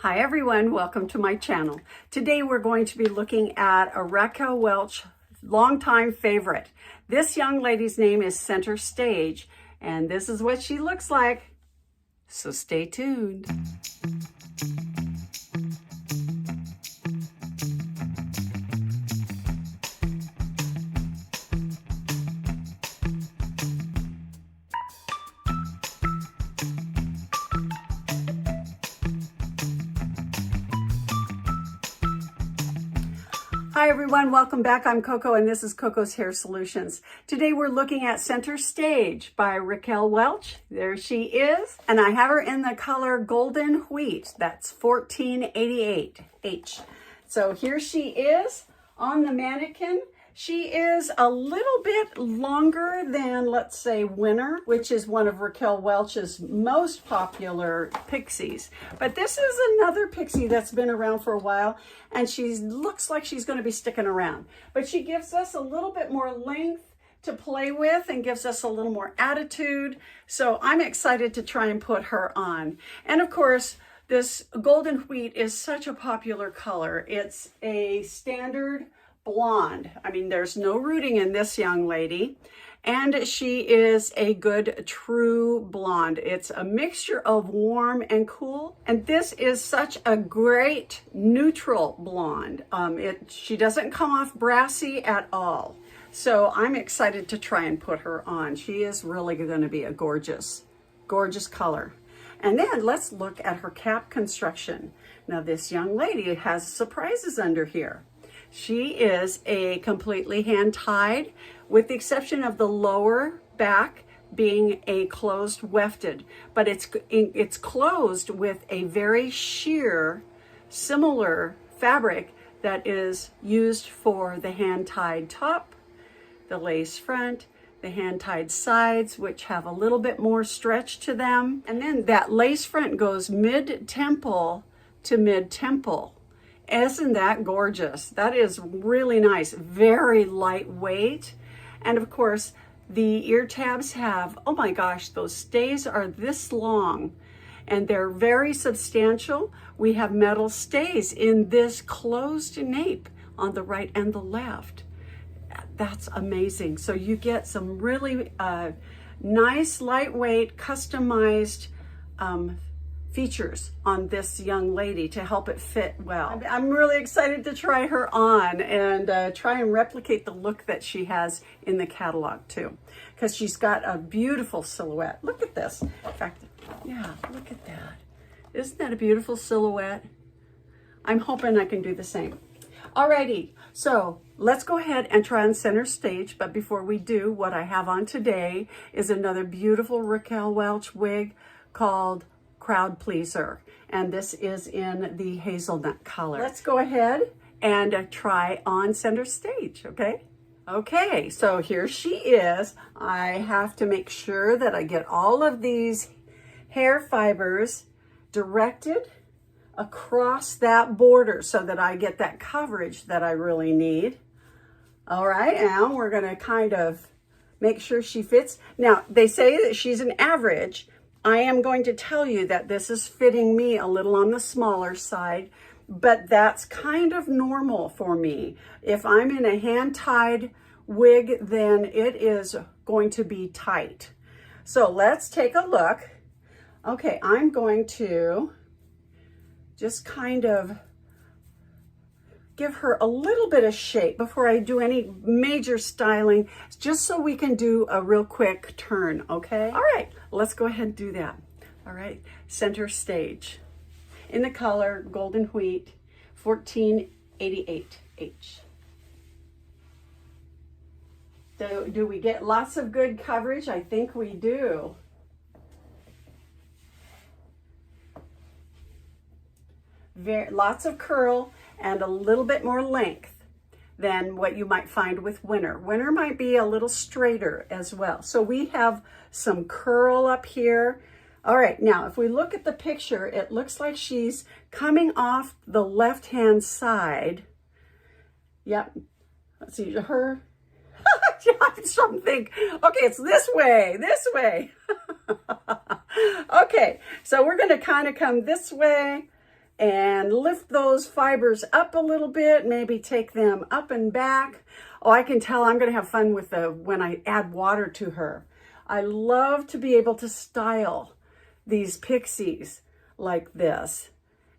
Hi everyone, welcome to my channel. Today we're going to be looking at a RAQUEL WELCH longtime favorite. This young lady's name is Center Stage, and this is what she looks like. So stay tuned. Hi everyone, welcome back. I'm Coco and this is Coco's Hair Solutions. Today we're looking at Center Stage by RAQUEL WELCH. There she is. And I have her in the color Golden Wheat. That's 1488H. So here she is on the mannequin. She is a little bit longer than, let's say, Winter, which is one of RAQUEL WELCH's most popular pixies. But this is another pixie that's been around for a while, and she looks like she's going to be sticking around. But she gives us a little bit more length to play with and gives us a little more attitude. So I'm excited to try and put her on. And of course, this Golden Wheat is such a popular color. It's a standard blonde. I mean, there's no rooting in this young lady, and she is a good true blonde. It's a mixture of warm and cool, and this is such a great neutral blonde. She doesn't come off brassy at all. So I'm excited to try and put her on. She is really going to be a gorgeous color. And then let's look at her cap construction. Now this young lady has surprises under here. She is a completely hand-tied, with the exception of the lower back being a closed wefted, but it's closed with a very sheer, similar fabric that is used for the hand-tied top, the lace front, the hand-tied sides, which have a little bit more stretch to them. And then that lace front goes mid-temple to mid-temple. Isn't that gorgeous? That is really nice, very lightweight. And of course, the ear tabs have, oh my gosh, those stays are this long and they're very substantial. We have metal stays in this closed nape on the right and the left. That's amazing. So you get some really nice, lightweight, customized features on this young lady to help it fit well. I'm really excited to try her on and try and replicate the look that she has in the catalog too, because she's got a beautiful silhouette. Look at this. In fact, yeah, look at that. Isn't that a beautiful silhouette? I'm hoping I can do the same. Alrighty, so let's go ahead and try on Center Stage. But before we do, what I have on today is another beautiful RAQUEL WELCH wig called Crowd Pleaser, and this is in the hazelnut color. Let's go ahead and try on Center Stage, okay? Okay, so here she is. I have to make sure that I get all of these hair fibers directed across that border so that I get that coverage that I really need. All right, and we're gonna kind of make sure she fits. Now, they say that she's an average. I am going to tell you that this is fitting me a little on the smaller side, but that's kind of normal for me. If I'm in a hand-tied wig, then it is going to be tight. So let's take a look. Okay, I'm going to just kind of give her a little bit of shape before I do any major styling, just so we can do a real quick turn, okay? All right, let's go ahead and do that. All right, Center Stage. In the color Golden Wheat, 1488H. Do we get lots of good coverage? I think we do. Lots of curl and a little bit more length than what you might find with Winter. Winter might be a little straighter as well. So we have some curl up here. All right, now if we look at the picture, it looks like she's coming off the left-hand side. Yep, let's see, her. Something. Okay, it's this way. Okay, so we're gonna kind of come this way, and lift those fibers up a little bit, maybe take them up and back. Oh, I can tell I'm going to have fun with when I add water to her. I love to be able to style these pixies like this.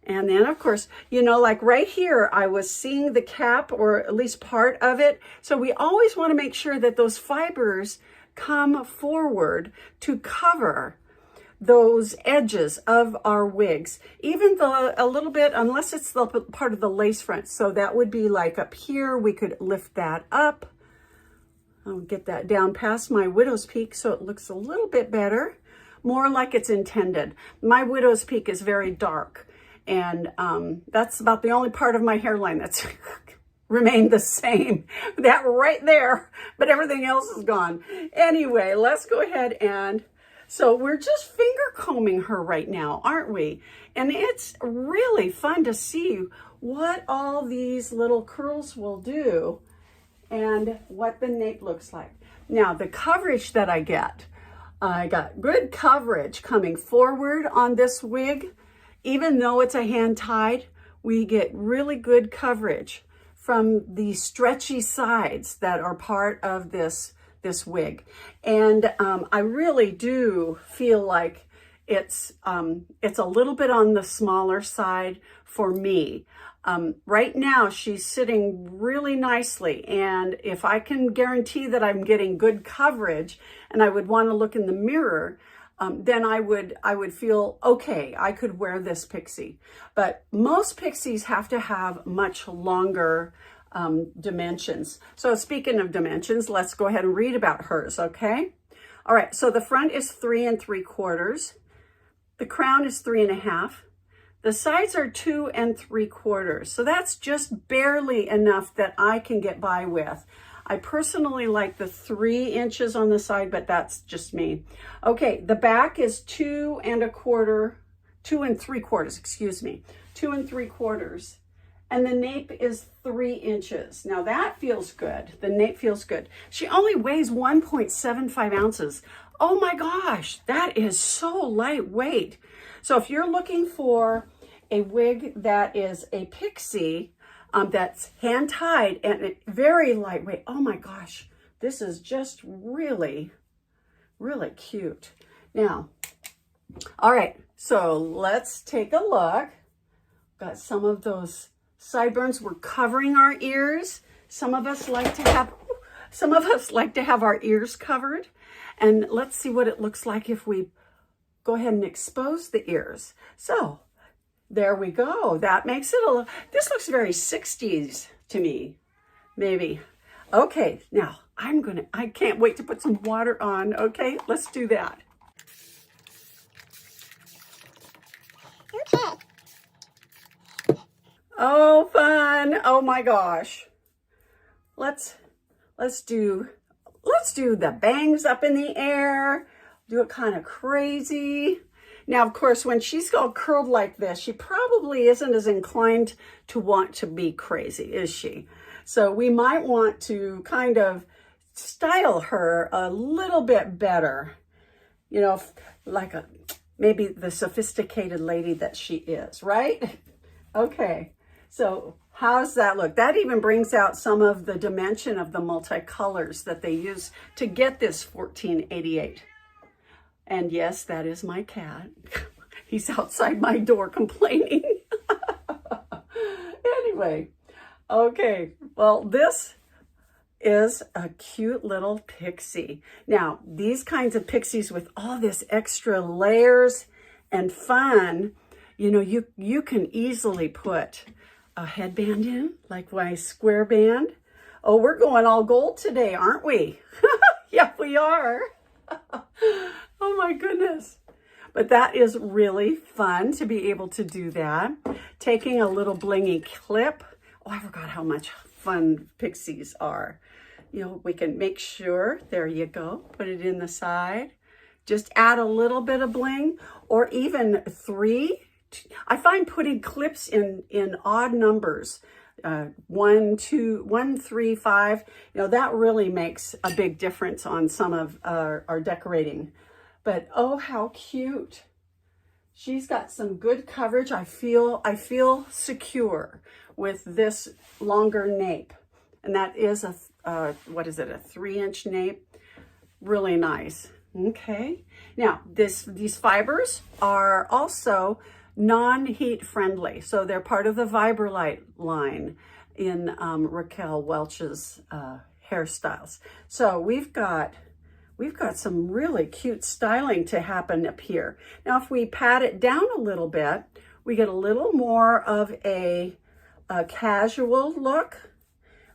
And then, of course, you know, like right here, I was seeing the cap, or at least part of it. So we always want to make sure that those fibers come forward to cover those edges of our wigs, even a little bit, unless it's the part of the lace front. So that would be like up here, we could lift that up. I'll get that down past my widow's peak so it looks a little bit better, more like it's intended. My widow's peak is very dark, and that's about the only part of my hairline that's remained the same. That right there, but everything else is gone. Anyway, let's go ahead and, so we're just finger combing her right now, aren't we? And it's really fun to see what all these little curls will do and what the nape looks like. Now, the coverage that I got good coverage coming forward on this wig. Even though it's a hand tied, we get really good coverage from the stretchy sides that are part of this wig. And I really do feel like it's a little bit on the smaller side for me. Right now, she's sitting really nicely. And if I can guarantee that I'm getting good coverage and I would want to look in the mirror, then I would feel okay, I could wear this pixie. But most pixies have to have much longer dimensions. So speaking of dimensions, let's go ahead and read about hers, okay? All right, so the front is 3 3/4. The crown is 3 1/2. The sides are 2 3/4. So that's just barely enough that I can get by with. I personally like the 3 inches on the side, but that's just me. Okay, the back is 2 3/4, excuse me, 2 3/4. And the nape is 3 inches. Now that feels good. The nape feels good. She only weighs 1.75 ounces. Oh my gosh, that is so lightweight. So if you're looking for a wig that is a pixie, that's hand tied and very lightweight. Oh my gosh, this is just really, really cute. Now, all right, so let's take a look. Got some of those sideburns. We're covering our ears. Some of us like to have our ears covered. And let's see what it looks like if we go ahead and expose the ears. So there we go. That makes it this looks very 60s to me, maybe. Okay, now I can't wait to put some water on. Okay, let's do that. Okay. Oh, fun. Oh my gosh. Let's do the bangs up in the air. Do it kind of crazy. Now, of course, when she's all curled like this, she probably isn't as inclined to want to be crazy, is she? So we might want to kind of style her a little bit better, you know, like maybe the sophisticated lady that she is, right? Okay, so how's that look? That even brings out some of the dimension of the multicolors that they use to get this 1488. And yes, that is my cat. He's outside my door complaining. Anyway, okay, well, this is a cute little pixie. Now, these kinds of pixies with all this extra layers and fun, you know, you can easily put a headband in, like my square band. Oh, we're going all gold today, aren't we? Yeah, we are. Oh my goodness. But that is really fun to be able to do that. Taking a little blingy clip. Oh, I forgot how much fun pixies are. You know, we can make sure, there you go, put it in the side. Just add a little bit of bling, or even 3. I find putting clips in odd numbers, 1, 2, 1, 3, 5, you know, that really makes a big difference on some of our decorating. But oh, how cute. She's got some good coverage. I feel secure with this longer nape. And that is what is it, a 3-inch nape? Really nice. Okay. Now, these fibers are also non-heat friendly. So they're part of the Vibrolite line in Raquel Welch's hairstyles. So we've got some really cute styling to happen up here. Now, if we pat it down a little bit, we get a little more of a casual look.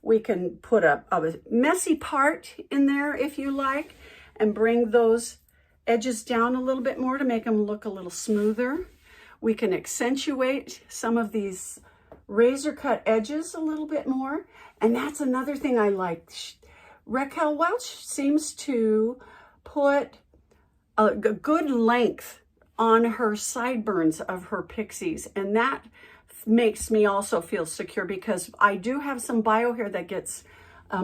We can put a messy part in there if you like, and bring those edges down a little bit more to make them look a little smoother. We can accentuate some of these razor cut edges a little bit more. And that's another thing I like. Raquel Welch seems to put a good length on her sideburns of her pixies, and that makes me also feel secure, because I do have some bio hair that gets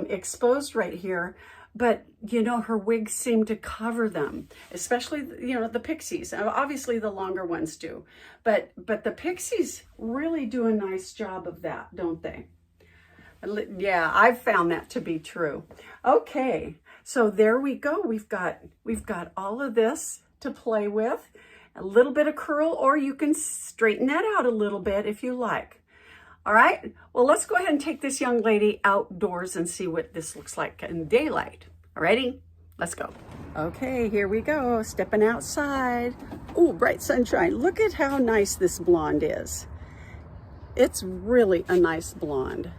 exposed right here, but you know, her wigs seem to cover them, especially, you know, the pixies. Obviously the longer ones do, but the pixies really do a nice job of that, don't they? Yeah, I've found that to be true. Okay, so there we go. We've got all of this to play with. A little bit of curl, or you can straighten that out a little bit if you like. All right, well, let's go ahead and take this young lady outdoors and see what this looks like in daylight. All righty, let's go. Okay, here we go, stepping outside. Oh, bright sunshine. Look at how nice this blonde is. It's really a nice blonde.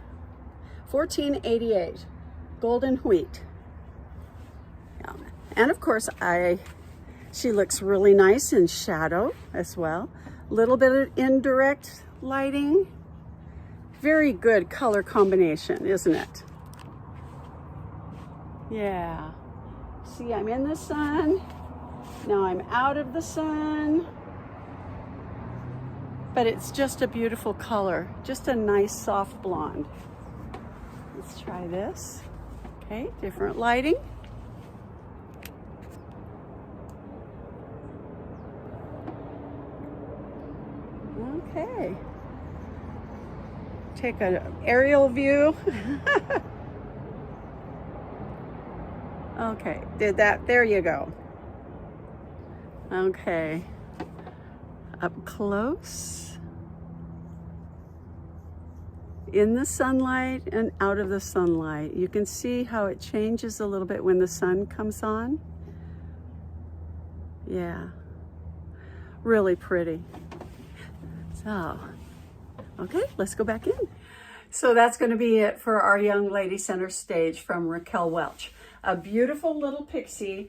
1488, golden wheat. Yeah. And of course, she looks really nice in shadow as well. A little bit of indirect lighting. Very good color combination, isn't it? Yeah. See, I'm in the sun. Now I'm out of the sun. But it's just a beautiful color. Just a nice soft blonde. Let's try this. Okay, different lighting. Okay. Take an aerial view. Okay, did that. There you go. Okay. Up close. In the sunlight and out of the sunlight. You can see how it changes a little bit when the sun comes on. Yeah. Really pretty. So, okay, let's go back in. So that's going to be it for our young lady center stage from Raquel Welch. A beautiful little pixie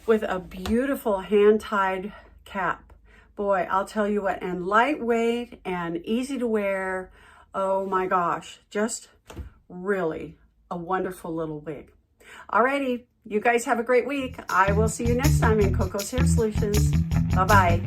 with a beautiful hand-tied cap. Boy, I'll tell you what, and lightweight and easy to wear. Oh my gosh, just really a wonderful little wig. Alrighty, you guys have a great week. I will see you next time in Coco's Hair Solutions. Bye-bye.